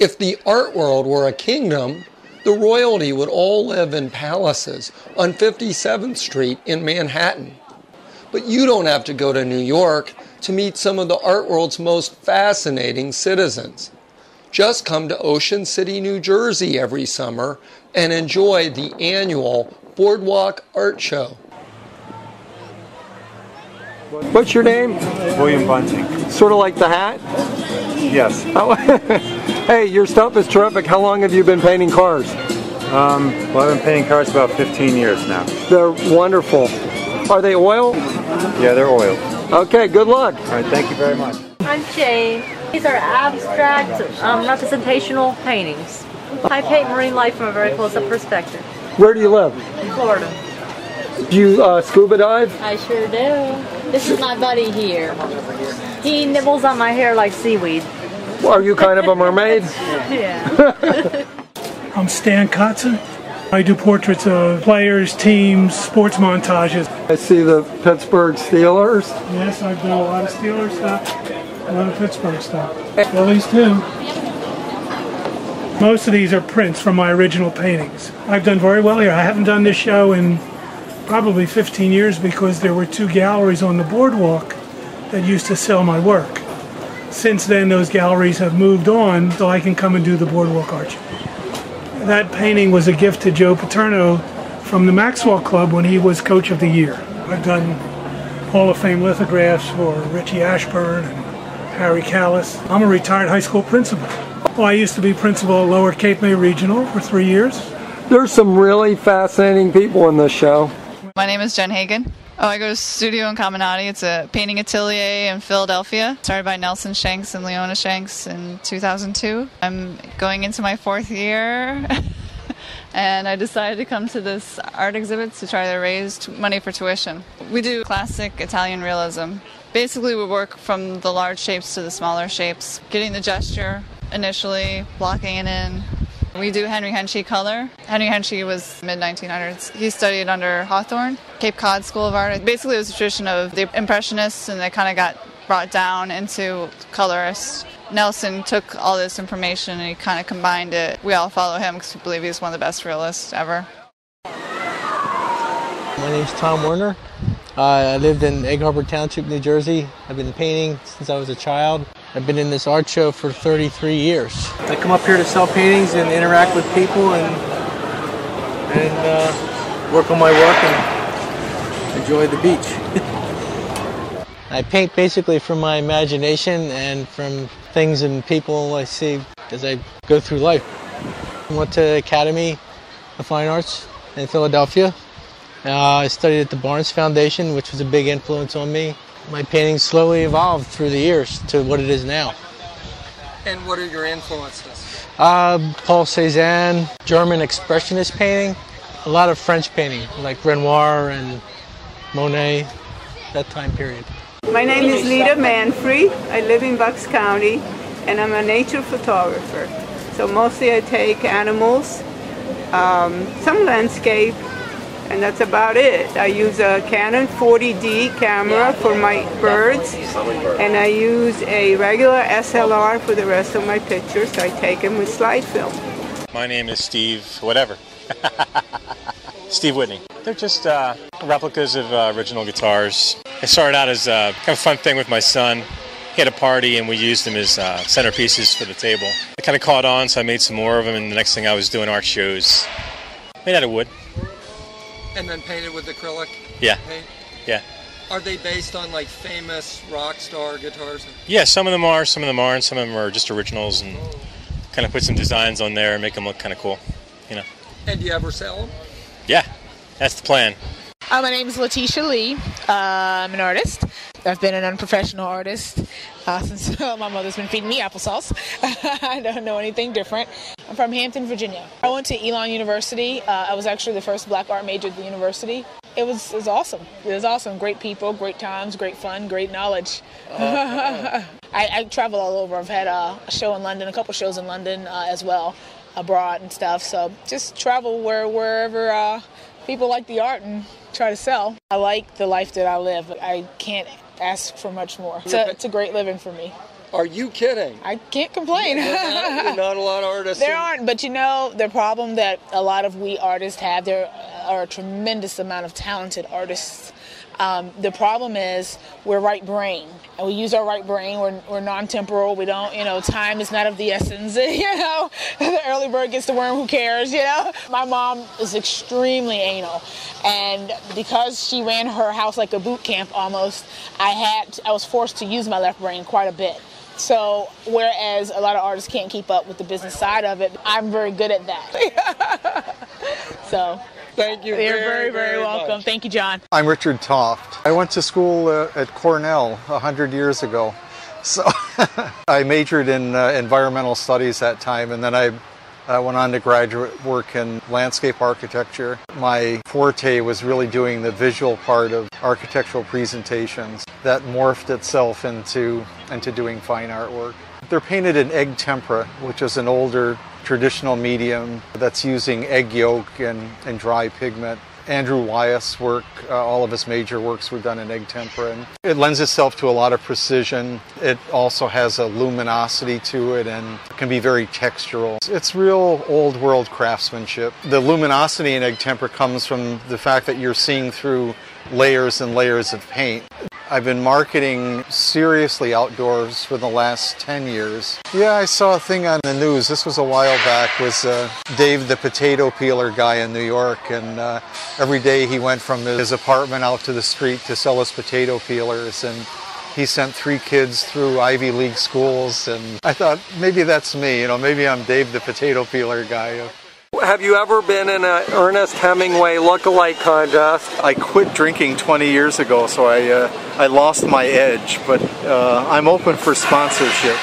If the art world were a kingdom, the royalty would all live in palaces on 57th Street in Manhattan. But you don't have to go to New York to meet some of the art world's most fascinating citizens. Just come to Ocean City, New Jersey every summer and enjoy the annual Boardwalk Art Show. What's your name? William Bunting. Sort of like the hat? Yes. Oh, hey, your stuff is terrific. How long have you been painting cars? Well, I've been painting cars about 15 years now. They're wonderful. Are they oil? Yeah, they're oil. Okay, good luck. All right, thank you very much. I'm Jane. These are abstract, representational paintings. I paint marine life from a very close-up perspective. Where do you live? In Florida. Do you scuba dive? I sure do. This is my buddy here. He nibbles on my hair like seaweed. Are you kind of a mermaid? Yeah. I'm Stan Kotzen. I do portraits of players, teams, sports montages. I see the Pittsburgh Steelers. Yes, I've done a lot of Steelers stuff, a lot of Pittsburgh stuff. Phillies too. Most of these are prints from my original paintings. I've done very well here. I haven't done this show in probably 15 years because there were 2 galleries on the boardwalk that used to sell my work. Since then, those galleries have moved on, so I can come and do the Boardwalk Art Show. That painting was a gift to Joe Paterno from the Maxwell Club when he was Coach of the Year. I've done Hall of Fame lithographs for Richie Ashburn and Harry Callis. I'm a retired high school principal. Well, I used to be principal at Lower Cape May Regional for 3 years. There's some really fascinating people in this show. My name is Jen Hagan. I go to Studio in Caminati. It's a painting atelier in Philadelphia, started by Nelson Shanks and Leona Shanks in 2002. I'm going into my 4th year, and I decided to come to this art exhibit to try to raise money for tuition. We do classic Italian realism. Basically, we work from the large shapes to the smaller shapes, getting the gesture initially, blocking it in. We do Henry Henchy color. Henry Henchy was mid-1900s. He studied under Hawthorne, Cape Cod School of Art. Basically, it was a tradition of the Impressionists, and they kind of got brought down into colorists. Nelson took all this information and he kind of combined it. We all follow him because we believe he's one of the best realists ever. My name's Tom Werner. I lived in Egg Harbor Township, New Jersey. I've been painting since I was a child. I've been in this art show for 33 years. I come up here to sell paintings and interact with people and work on my work and enjoy the beach. I paint basically from my imagination and from things and people I see as I go through life. I went to Academy of Fine Arts in Philadelphia. I studied at the Barnes Foundation, which was a big influence on me. My paintings slowly evolved through the years to what it is now. And what are your influences? Paul Cézanne, German expressionist painting, a lot of French painting like Renoir and Monet, that time period. My name is Leah Manfrey. I live in Bucks County and I'm a nature photographer. So mostly I take animals, some landscape, and that's about it. I use a Canon 40D camera for my birds, and I use a regular SLR for the rest of my pictures. I take them with slide film. My name is Steve, whatever. Steve Whitney. They're just replicas of original guitars. It started out as kind of a fun thing with my son. He had a party and we used them as centerpieces for the table. It kind of caught on, so I made some more of them, and the next thing I was doing art shows made out of wood. And then painted with acrylic? Yeah. Paint? Yeah. Are they based on like famous rock star guitars? Yeah, some of them are, some of them aren't. Some of them are just originals and kind of put some designs on there and make them look kind of cool, you know. And do you ever sell them? Yeah, that's the plan. My name is Lateesha Lee. I'm an artist. I've been an unprofessional artist since my mother's been feeding me applesauce. I don't know anything different. I'm from Hampton, Virginia. I went to Elon University. I was actually the first black art major at the university. It was awesome. It was awesome. Great people, great times, great fun, great knowledge. I travel all over. I've had a show in London, a couple shows in London as well, abroad and stuff. So just travel wherever people like the art and try to sell. I like the life that I live. I can't ask for much more. It's a great living for me. Are you kidding? I can't complain. There are not a lot of artists. There aren't, but you know, the problem that a lot of we artists have, there are a tremendous amount of talented artists. The problem is we're right brain, and we use our right brain. We're non-temporal. We don't, time is not of the essence. The early bird gets the worm. Who cares? My mom is extremely anal, and because she ran her house like a boot camp almost, I was forced to use my left brain quite a bit. So whereas a lot of artists can't keep up with the business side of it, I'm very good at that. So. Thank you. You're very, very welcome. Much. Thank you, John. I'm Richard Toft. I went to school at Cornell 100 years ago. So I majored in environmental studies that time, and then I went on to graduate work in landscape architecture. My forte was really doing the visual part of architectural presentations. That morphed itself into doing fine artwork. They're painted in egg tempera, which is an older traditional medium that's using egg yolk and dry pigment. Andrew Wyeth's work, all of his major works were done in egg tempera. And it lends itself to a lot of precision. It also has a luminosity to it and can be very textural. It's real old world craftsmanship. The luminosity in egg tempera comes from the fact that you're seeing through layers and layers of paint. I've been marketing seriously outdoors for the last 10 years. Yeah, I saw a thing on the news, this was a while back, was Dave the potato peeler guy in New York, and every day he went from his apartment out to the street to sell his potato peelers, and he sent 3 kids through Ivy League schools, and I thought, maybe that's me, maybe I'm Dave the potato peeler guy. Have you ever been in an Ernest Hemingway look-alike contest? I quit drinking 20 years ago, so I lost my edge, but I'm open for sponsorship.